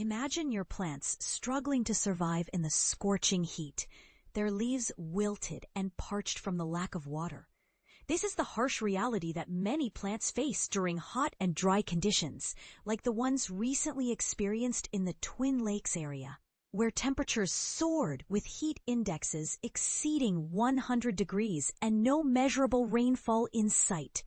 Imagine your plants struggling to survive in the scorching heat, their leaves wilted and parched from the lack of water. This is the harsh reality that many plants face during hot and dry conditions, like the ones recently experienced in the Twin Lakes area, where temperatures soared with heat indexes exceeding 100 degrees and no measurable rainfall in sight.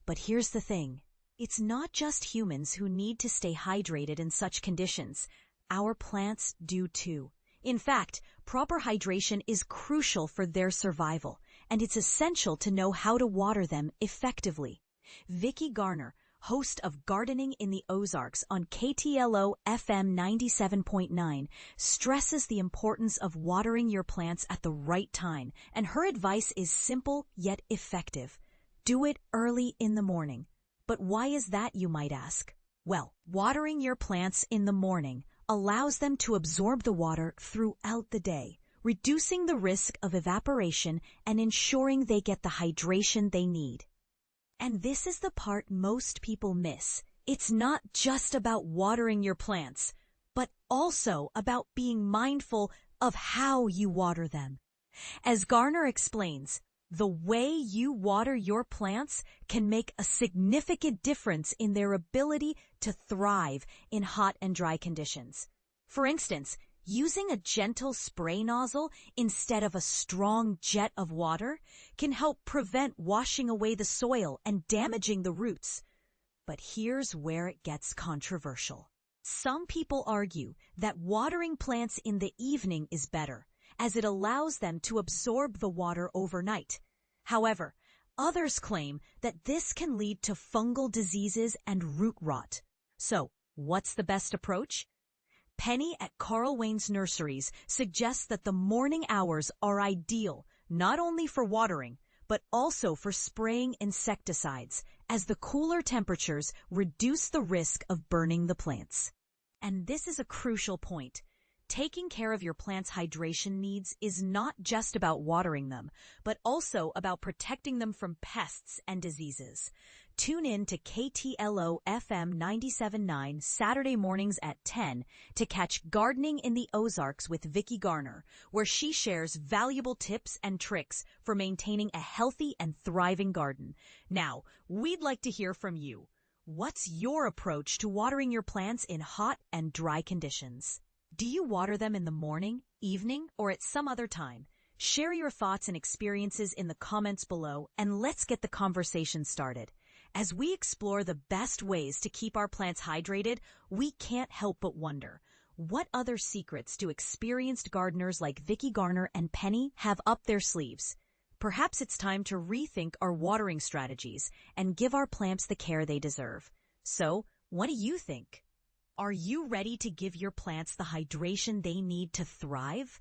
But here's the thing. It's not just humans who need to stay hydrated in such conditions. Our plants do too. In fact, proper hydration is crucial for their survival, and it's essential to know how to water them effectively. Vicki Garner, host of Gardening in the Ozarks on KTLO FM 97.9, stresses the importance of watering your plants at the right time, and her advice is simple yet effective. Do it early in the morning. But why is that, you might ask? Well, watering your plants in the morning allows them to absorb the water throughout the day, reducing the risk of evaporation and ensuring they get the hydration they need. And this is the part most people miss. It's not just about watering your plants, but also about being mindful of how you water them. As Garner explains, the way you water your plants can make a significant difference in their ability to thrive in hot and dry conditions. For instance, using a gentle spray nozzle instead of a strong jet of water can help prevent washing away the soil and damaging the roots. But here's where it gets controversial. Some people argue that watering plants in the evening is better, as it allows them to absorb the water overnight. However, others claim that this can lead to fungal diseases and root rot. So, what's the best approach? Penny at Carl Wayne's Nurseries suggests that the morning hours are ideal, not only for watering, but also for spraying insecticides, as the cooler temperatures reduce the risk of burning the plants. And this is a crucial point. Taking care of your plants' hydration needs is not just about watering them, but also about protecting them from pests and diseases. Tune in to KTLO FM 97.9 Saturday mornings at 10 to catch Gardening in the Ozarks with Vicki Garner, where she shares valuable tips and tricks for maintaining a healthy and thriving garden. Now, we'd like to hear from you. What's your approach to watering your plants in hot and dry conditions? Do you water them in the morning, evening, or at some other time? Share your thoughts and experiences in the comments below, and let's get the conversation started. As we explore the best ways to keep our plants hydrated, we can't help but wonder, what other secrets do experienced gardeners like Vicki Garner and Penny have up their sleeves? Perhaps it's time to rethink our watering strategies and give our plants the care they deserve. So, what do you think? Are you ready to give your plants the hydration they need to thrive?